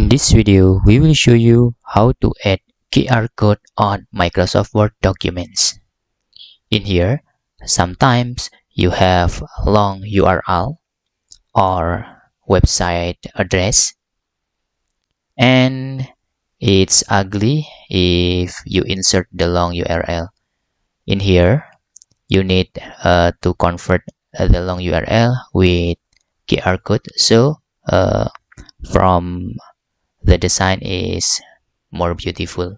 In this video, we will show you how to add QR code on Microsoft Word documents. In here, sometimes you have a long URL or website address, and it's ugly if you insert the long URL. In here, you need to convert the long URL with QR code, so from the design is more beautiful.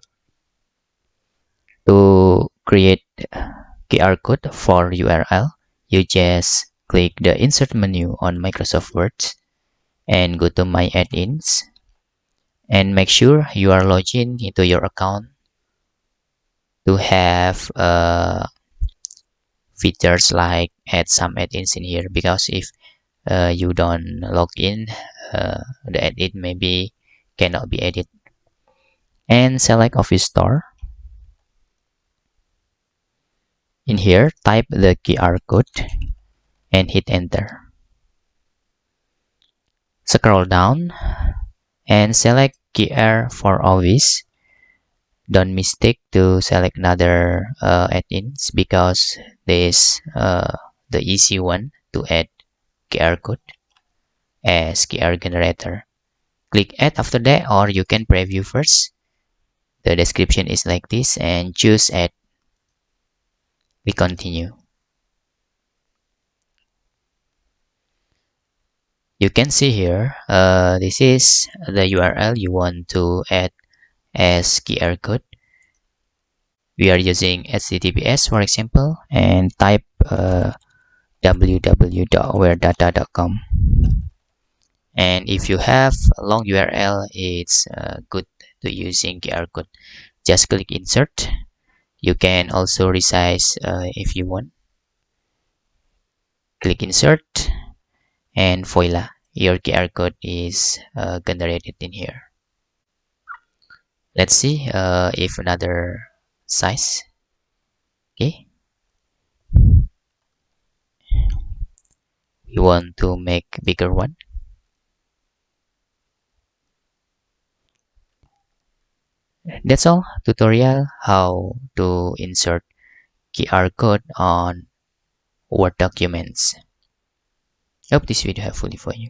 To create QR code for URL, you just click the insert menu on Microsoft Word and go to my add-ins, and make sure you are logged in into your account to have features like add some add-ins in here, because if you don't log in, the add-in maybe cannot be added. And select Office Store. In here, type the QR code and hit enter. Scroll down and select QR for Office. Don't mistake to select another add-ins, because this the easy one to add QR code as QR generator. Click add after that, or you can preview first. The description is like this, and choose add. We continue. You can see here, this is the URL you want to add as QR code. We are using HTTPS, for example, and type www.wheredata.com. And if you have a long URL, it's good to using QR code. Just click insert. You can also resize if you want. Click insert, and voila, your QR code is generated in here. Let's see if another size. Okay, we want to make bigger one. That's all. Tutorial how to insert QR code on Word documents. Hope this video helpful for you.